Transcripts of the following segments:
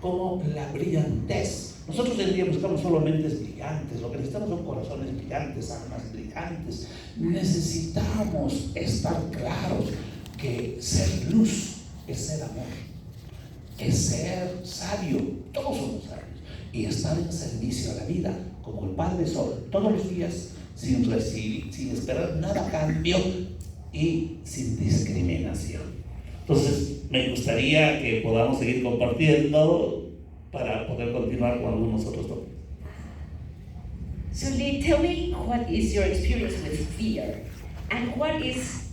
como la brillantez. Nosotros hoy en día buscamos solo mentes brillantes, lo que necesitamos son corazones brillantes, almas brillantes. Necesitamos estar claros que ser luz es ser amor, es ser sabio, todos somos sabios, y estar en servicio a la vida, como el Padre Sol, todos los días, sin recibir, sin esperar nada a cambio y sin discriminación. Entonces, me gustaría que podamos seguir compartiendo para poder continuar con algunos otros tópicos. So Lee, tell me what is your experience with fear, and what is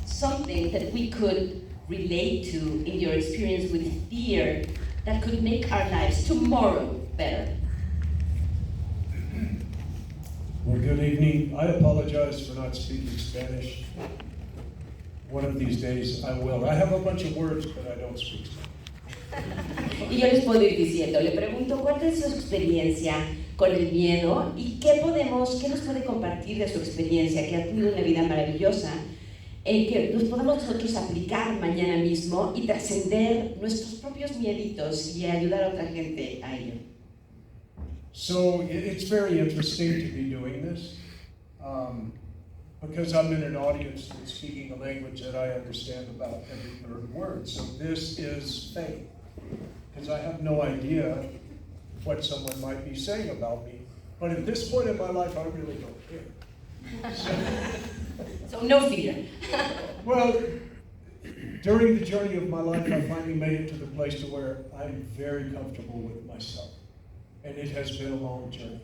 something that we could relate to in your experience with fear that could make our lives tomorrow better? Well, good evening. I apologize for not speaking Spanish. One of these days I will. I have a bunch of words, but I don't speak Spanish. Y yo les puedo ir diciendo, le pregunto cuál es su experiencia con el miedo y qué nos puede compartir de su experiencia, que ha tenido una vida maravillosa, que nos podemos nosotros aplicar mañana mismo y trascender nuestros propios mieditos y ayudar a otra gente a ello. So it's very interesting to be doing this because I'm in an audience that's speaking a language that I understand about every third word. So this is faith, because I have no idea what someone might be saying about me. But at this point in my life, I really don't care. So no fear. Well, during the journey of my life, I finally made it to the place to where I'm very comfortable with myself. And it has been a long journey.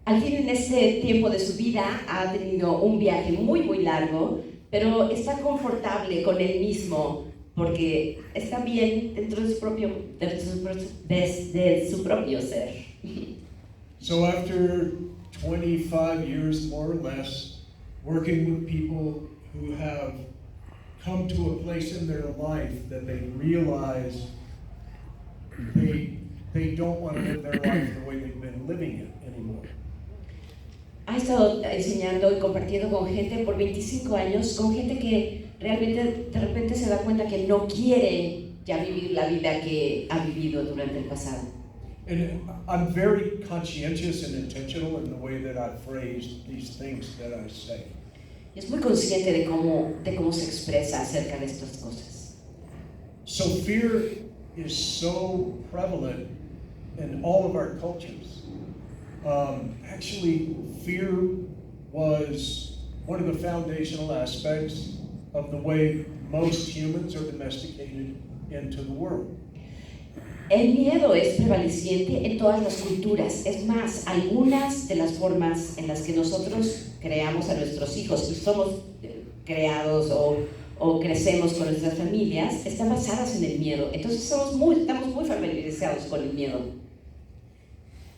Al fin, en este tiempo de su vida ha tenido un viaje muy muy largo, pero está confortable con él mismo porque está bien dentro de su propio ser. So after 25 years more or less working with people who have come to a place in their life that they realize they don't want to live their life the way they've been living it anymore. Ha estado enseñando y compartiendo con gente por 25 años, con gente que realmente de repente se da cuenta que no quiere ya vivir la vida que ha vivido durante el pasado. And I'm very conscientious and intentional in the way that I phrase these things that I say. Es muy consciente de cómo se expresa acerca de estas cosas. So fear is so prevalent in all of our cultures. Actually, fear was one of the foundational aspects of the way most humans are domesticated into the world. El miedo es prevaleciente en todas las culturas. Es más, algunas de las formas en las que nosotros creamos a nuestros hijos y somos creados o crecemos con nuestras familias están basadas en el miedo. Entonces estamos muy familiarizados con el miedo.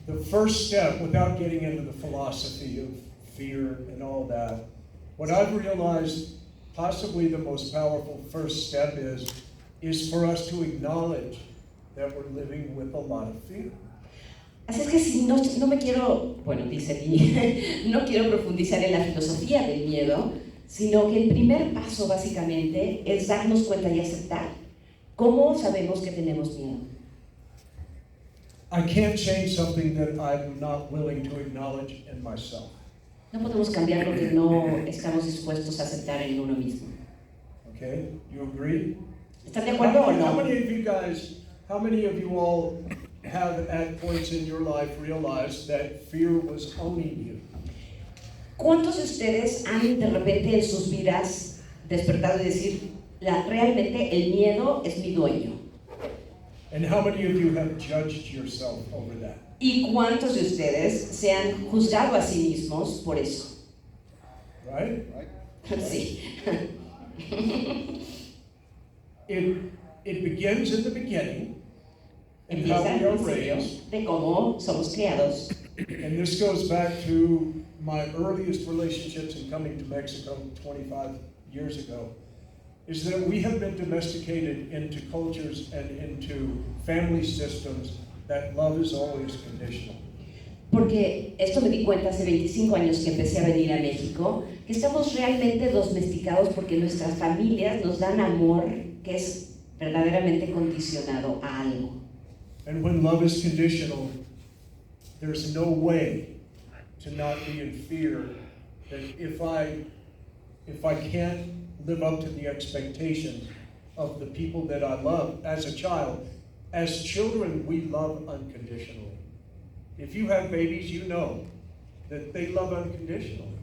The first step, without getting into the philosophy of fear and all that, what I've realized possibly the most powerful first step is for us to acknowledge that we're living with a lot of fear. Así es que si no me quiero, dice Lee, no quiero profundizar en la filosofía del miedo, sino que el primer paso básicamente es darnos cuenta y aceptar cómo sabemos que tenemos miedo. I can't change something that I'm not willing to acknowledge in myself. No podemos cambiar lo que no estamos dispuestos a aceptar en uno mismo. Okay, you agree? ¿Están de acuerdo o no? How many of you all have at points in your life realized that fear was owning you? ¿Cuántos de ustedes han de repente en sus vidas despertado y decir, realmente el miedo es mi dueño? And how many of you have judged yourself over that? ¿Y cuántos de ustedes se han juzgado a sí mismos por eso? Right? Sí. It begins in the beginning and how Empieza we are en serio raised. de cómo somos criados. And this goes back to my earliest relationships in coming to Mexico 25 years ago. Is that we have been domesticated into cultures and into family systems that love is always conditional. Porque esto me di cuenta hace 25 años que empecé a venir a México, que estamos realmente domesticados porque nuestras familias nos dan amor que es verdaderamente condicionado a algo. And when love is conditional, there's no way to not be in fear that if I can't live up to the expectations of the people that I love as a child. As children, we love unconditionally. If you have babies, you know that they love unconditionally.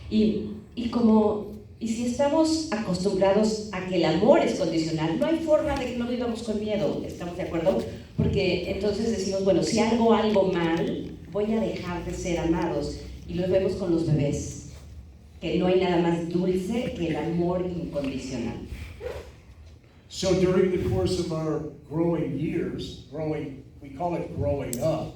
Y si estamos acostumbrados a que el amor es condicional, no hay forma de que no vivamos con miedo, ¿estamos de acuerdo? Porque entonces decimos, bueno, si hago algo mal, voy a dejar de ser amados. Y lo vemos con los bebés, que no hay nada más dulce que el amor incondicional. So during the course of our growing years, we call it growing up.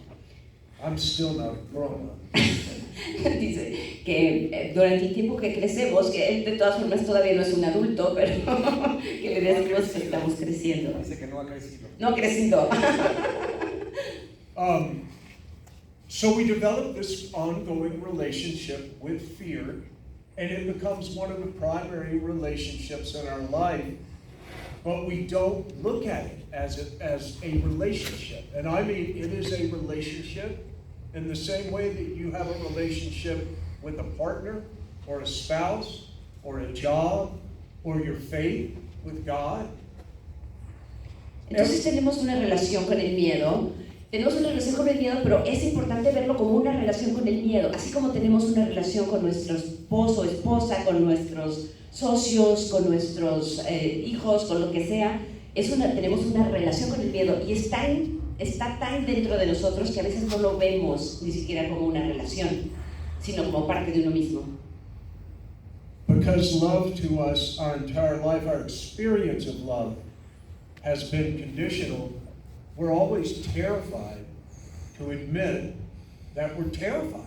I'm still not grown up. Dice que durante el tiempo que crecemos, que él de todas formas todavía no es un adulto, pero que le decimos que estamos creciendo. Dice que no ha crecido. No ha crecido. So we develop this ongoing relationship with fear, and it becomes one of the primary relationships in our life, but we don't look at it as a relationship. And I mean, it is a relationship in the same way that you have a relationship with a partner, or a spouse, or a job, or your faith with God. Entonces tenemos una relación con el miedo. Tenemos una relación con el miedo, pero es importante verlo como una relación con el miedo, así como tenemos una relación con nuestro esposo, esposa, con nuestros socios, con nuestros hijos, con lo que sea. Tenemos una relación con el miedo y está tan dentro de nosotros que a veces no lo vemos ni siquiera como una relación, sino como parte de uno mismo. Because love to us, our entire life, our experience of love has been conditional. We're always terrified to admit that we're terrified.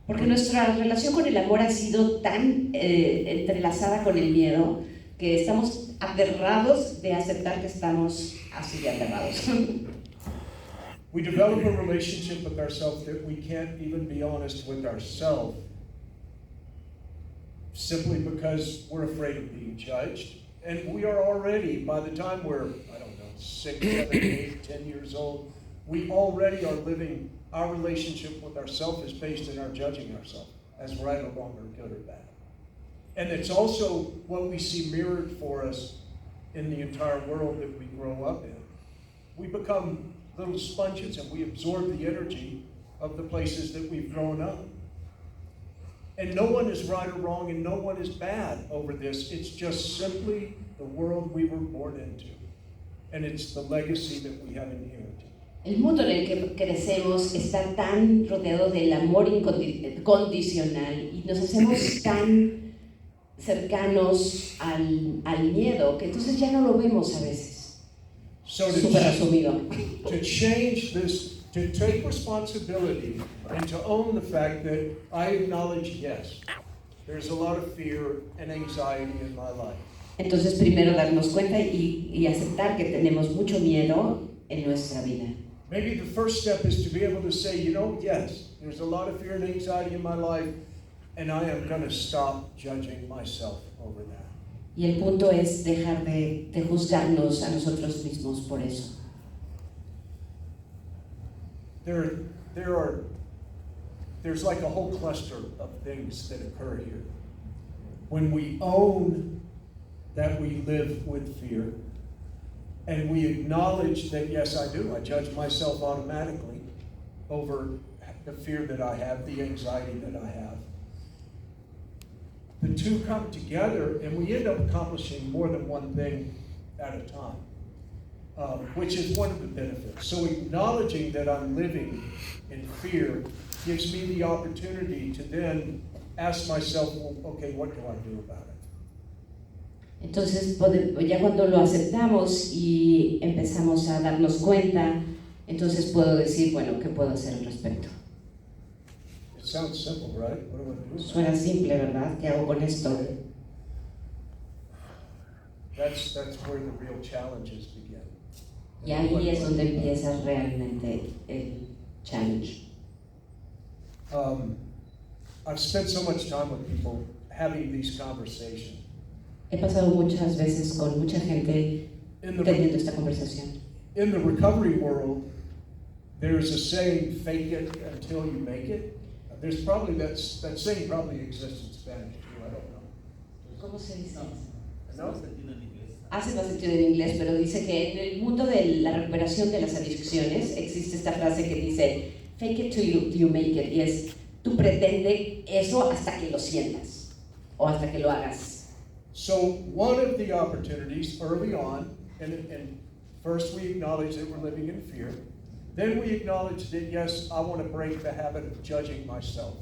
Porque nuestra relación con el amor ha sido tan entrelazada con el miedo que estamos aterrados de aceptar que estamos así de aterrados. We develop a relationship with ourselves that we can't even be honest with ourselves, simply because we're afraid of being judged. And we are already, by the time we're, 6, 7, 8, 10 years old, we already are living, our relationship with ourselves is based in our judging ourselves as right or wrong or good or bad. And it's also what we see mirrored for us in the entire world that we grow up in. We become little sponges and we absorb the energy of the places that we've grown up. And no one is right or wrong and no one is bad over this. It's just simply the world we were born into. And it's the legacy that we have inherited. El mundo en el que crecemos está tan rodeado del amor incondicional y nos hacemos tan cercanos al miedo que entonces ya no lo vemos a veces. So Súper resumido. To change this, to take responsibility and to own the fact that I acknowledge, yes, there's a lot of fear and anxiety in my life. Entonces primero darnos cuenta y aceptar que tenemos mucho miedo en nuestra vida. Maybe the first step is to be able to say, yes, there's a lot of fear and anxiety in my life, and I am going to stop judging myself over that. Y el punto es dejar de juzgarnos a nosotros mismos por eso. There's like a whole cluster of things that occur here. When we own that we live with fear, and we acknowledge that, yes, I do. I judge myself automatically over the fear that I have, the anxiety that I have. The two come together, and we end up accomplishing more than one thing at a time, which is one of the benefits. So acknowledging that I'm living in fear gives me the opportunity to then ask myself, well, okay, what do I do about it? Entonces, ya cuando lo aceptamos y empezamos a darnos cuenta, entonces puedo decir, bueno, ¿qué puedo hacer al respecto? It sounds simple, right? What do I do? Suena simple, ¿verdad? ¿Qué hago con esto? That's where the real challenges begin. Y ahí es donde empieza realmente el challenge. I've spent so much time with people having these conversations. He pasado muchas veces con mucha gente teniendo esta conversación. In the recovery world, there's a saying, fake it until you make it. There's probably, that saying probably exists in Spanish too, I don't know. ¿Cómo se dice? ¿No? Hace más sentido en inglés, pero dice que en el mundo de la recuperación de las adicciones existe esta frase que dice, fake it till you make it, y es, tú pretende eso hasta que lo sientas, o hasta que lo hagas. So one of the opportunities early on, and first we acknowledge that we're living in fear. Then we acknowledge that, yes, I want to break the habit of judging myself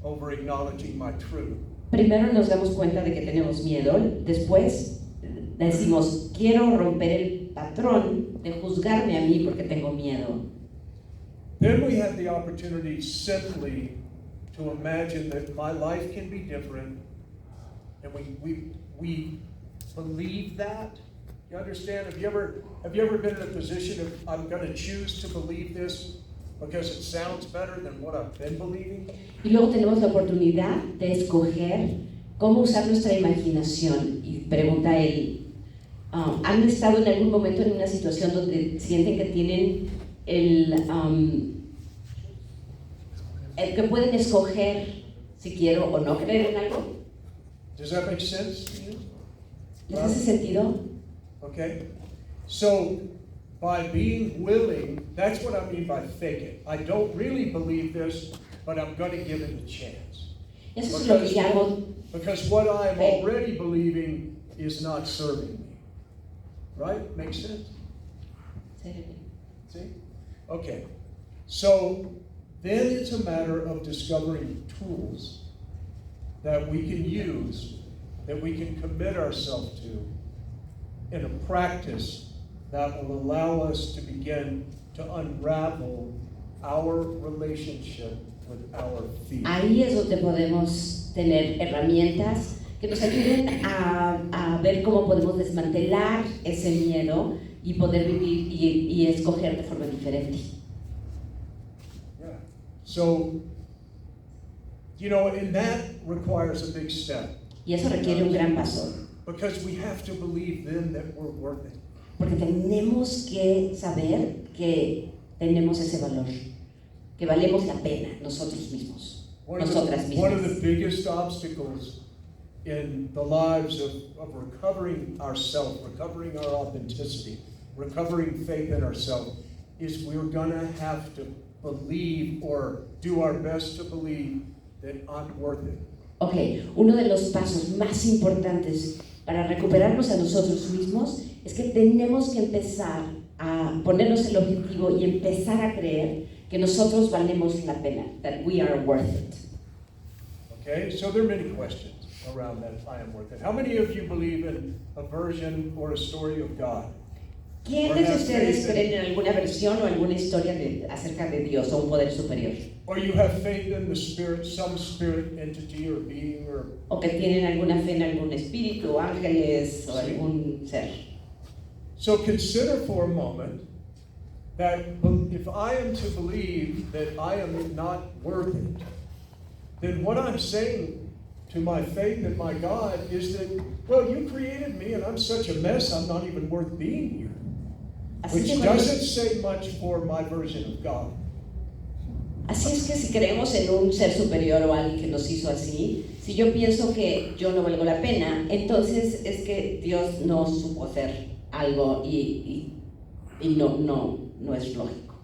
over acknowledging my truth. Primero nos damos cuenta de que tenemos miedo, después decimos, quiero romper el patrón de juzgarme a mí porque tengo miedo. Then we have the opportunity simply to imagine that my life can be different, and we believe that. You understand? Have you ever been in a position of, I'm going to choose to believe this because it sounds better than what I've been believing? Y luego tenemos la oportunidad de escoger cómo usar nuestra imaginación. Y pregunta él, ¿han estado en algún momento en una situación donde sienten que tienen el que pueden escoger si quiero o no creer en algo? Does that make sense to you? ¿Les hace sentido? Okay, so by being willing, that's what I mean by fake it. I don't really believe this, but I'm going to give it a chance. Eso es lo que llamo. Because what I'm already believing is not serving me. Right? Makes sense? See? Okay. So then it's a matter of discovering tools that we can use, that we can commit ourselves to, in a practice that will allow us to begin to unravel our relationship with our fear. Ahí es donde podemos tener herramientas que nos ayuden a ver cómo podemos desmantelar ese miedo y poder vivir y escoger de forma diferente. Yeah. So, you know, and that requires a big step. Y eso requiere un gran paso. Because we have to believe then that we're worth it. Porque tenemos que saber que tenemos ese valor, que valemos la pena nosotros mismos, nosotras mismas. One of the biggest obstacles in the lives of recovering ourselves, recovering our authenticity, recovering faith in ourselves, is we're going to have to believe or do our best to believe that I'm worth it. Okay, uno de los pasos más importantes para recuperarnos a nosotros mismos es que tenemos que empezar a ponernos el objetivo y empezar a creer que nosotros valemos la pena, that we are worth it. Okay, so there are many questions around that I am worth it. How many of you believe in a version or a story of God? ¿Quiénes de ustedes creen en alguna versión o alguna historia acerca de Dios o un poder superior? Or you have faith in the spirit, some spirit entity or being or... O que tienen alguna fe en algún espíritu, ángeles o algún ser. So consider for a moment that if I am to believe that I am not worth it, then what I'm saying to my faith in my God is that, well, you created me and I'm such a mess, I'm not even worth being here. Which doesn't say much for my version of God. Así es que si creemos en un ser superior o alguien que nos hizo así, si yo pienso que yo no valgo la pena, entonces es que Dios no supo hacer algo y no es lógico.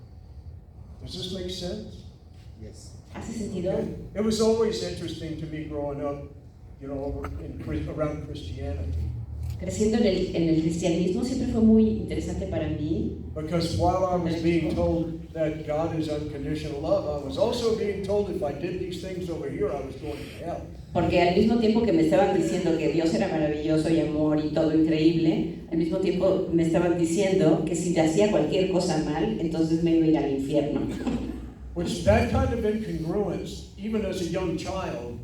Does this make sense? Yes. ¿Hace sentido? Okay. It was always interesting to me growing up, you know, around Christianity. Creciendo en el cristianismo siempre fue muy interesante para mí. Because while I was being told that God is unconditional love, I was also being told if I did these things over here, I was going to hell. Porque al mismo tiempo que me estaban diciendo que Dios era maravilloso y amor y todo increíble, al mismo tiempo me estaban diciendo que si hacía cualquier cosa mal, entonces me iba a ir al infierno. Which that kind of incongruence, even as a young child,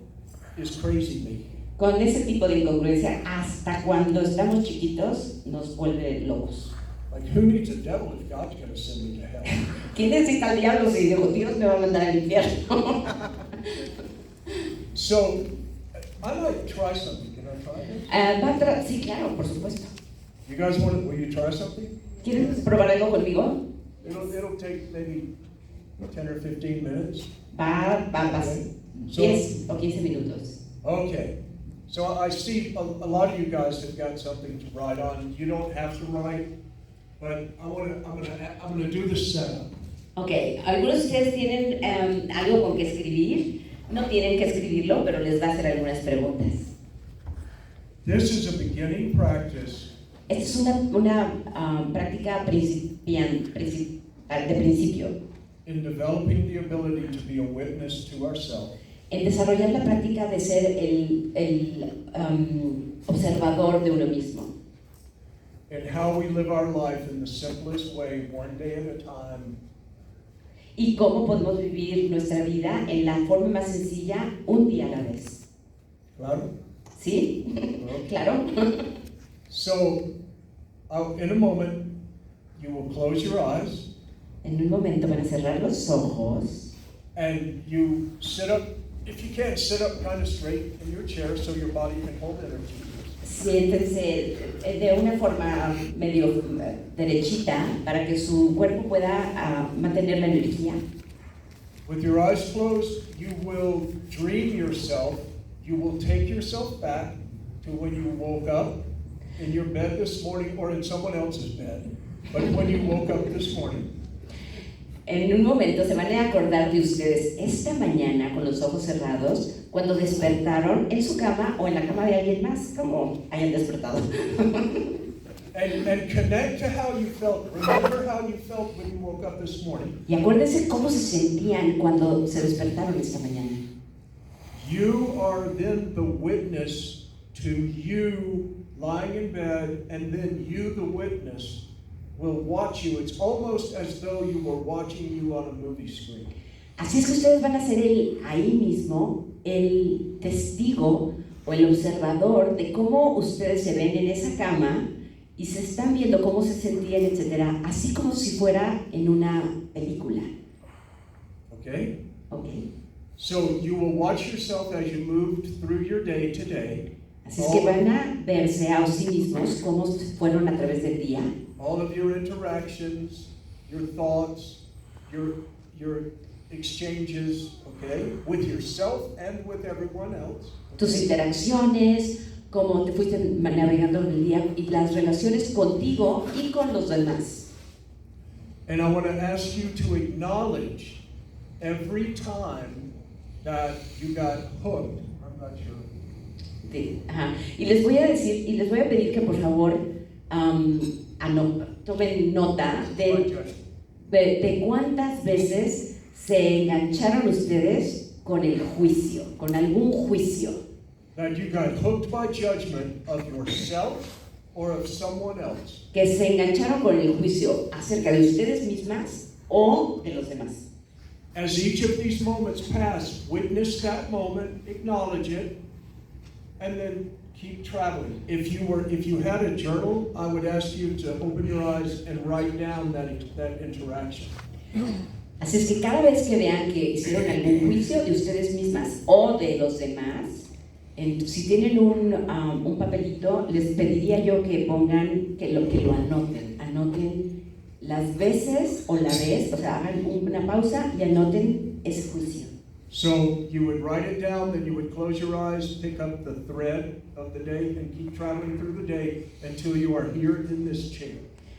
is crazy making. Con ese tipo de incongruencia, hasta cuando estamos chiquitos, nos vuelve locos. Like, who needs a devil if God's going to send me to hell? ¿Quién necesita al diablo si Dios me va a mandar al infierno? So, I might try something. Can I try this? Sí, claro, por supuesto. You guys will you try something? ¿Quieren probar algo conmigo? It'll take maybe 10 or 15 minutes. Va, Okay. 10 o 15 minutos. Okay. So I see a lot of you guys have got something to write on. You don't have to write, but I'm gonna do the setup. Ok, algunos de ustedes tienen algo con que escribir. No tienen que escribirlo, pero les va a hacer algunas preguntas. This is a beginning practice. Esta es una práctica de principio. In developing the ability to be a witness to ourselves. En desarrollar la práctica de ser el observador de uno mismo. And how we live our life in the simplest way, one day at a time. Y cómo podemos vivir nuestra vida en la forma más sencilla, un día a la vez. Claro? ¿Sí? Okay. Claro. So, in a moment, you will close your eyes. En un momento van a cerrar los ojos. And you sit up, if you can, sit up kind of straight in your chair so your body can hold energy. Siéntense de una forma medio derechita para que su cuerpo pueda mantener la energía. With your eyes closed, you will dream yourself, you will take yourself back to when you woke up in your bed this morning or in someone else's bed, but when you woke up this morning. En un momento se van a acordar de ustedes esta mañana con los ojos cerrados cuando despertaron en su cama o en la cama de alguien más, como hayan despertado. And connect to how you felt. Remember how you felt when you woke up this morning. Y acuérdense cómo se sentían cuando se despertaron esta mañana. You are then the witness to you lying in bed, and then you, the witness, will watch you. It's almost as though you were watching you on a movie screen. Así es que ustedes van a ser ahí mismo el testigo o el observador de cómo ustedes se ven en esa cama y se están viendo cómo se sentían, etcétera, así como si fuera en una película. Okay? Okay. So you will watch yourself as you moved through your day today. Así es que van a verse a sí mismos cómo fueron a través del día. All of your interactions, your thoughts, your exchanges, okay, with yourself and with everyone else. Tus interacciones, cómo te fuiste navegando en el día y las relaciones contigo y con los demás. And I want to ask you to acknowledge every time that you got hooked. I'm not sure. Y les voy a decir, y les voy a pedir que por favor tomen nota de cuántas veces se engancharon ustedes con el juicio, con algún juicio. That you got hooked by judgment of yourself or of someone else. Que se engancharon con el juicio acerca de ustedes mismas o de los demás. As each of these moments pass, witness that moment, acknowledge it, and then keep traveling. If you had a journal, I would ask you to open your eyes and write down that interaction. Así es que cada vez que vean que hicieron algún juicio de ustedes mismas o de los demás, si tienen un papelito, les pediría yo que pongan, que lo anoten las veces o la vez, o sea, hagan una pausa y anoten ese juicio. So you would write it down, then you would close your eyes, pick up the thread of the day, and keep traveling through the day until you are here in this chair.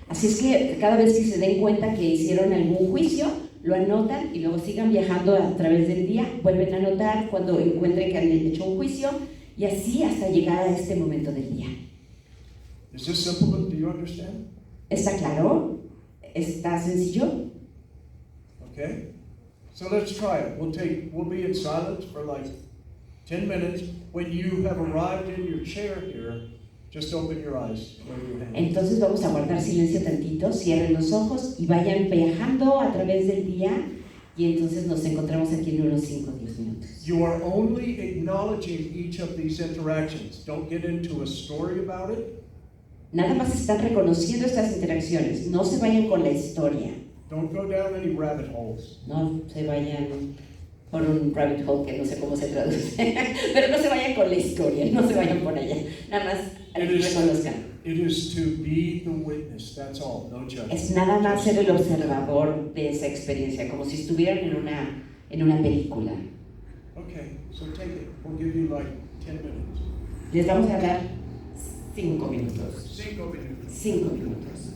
Así es que cada vez que se den cuenta que hicieron algún juicio, lo anotan y luego sigan viajando a través del día, vuelven a anotar cuando encuentren que han hecho un juicio y así hasta llegar a este momento del día. Is this simple? Do you understand? ¿Está claro? ¿Está sencillo? Okay. So let's try it. We'll be in silence for like 10 minutes. When you have arrived in your chair here, just open your eyes. Entonces vamos a guardar silencio tantito, cierren los ojos y vayan viajando a través del día y entonces nos encontramos aquí en unos 5 o 10 minutos. You are only acknowledging each of these interactions. Don't get into a story about it. Nada más están reconociendo estas interacciones, no se vayan con la historia. Don't go down any rabbit holes. No se vayan por un rabbit hole que no sé cómo se traduce, pero no se vayan con la historia, no se vayan por allá, nada más reconozcan. It is to be the witness, that's all, no judgment. Es nada más ser el observador de esa experiencia, como si estuvieran en una película. Okay, so take it. We'll give you like 10 minutes. Les vamos a dar 5 minutos. 5 minutos. 5 minutos.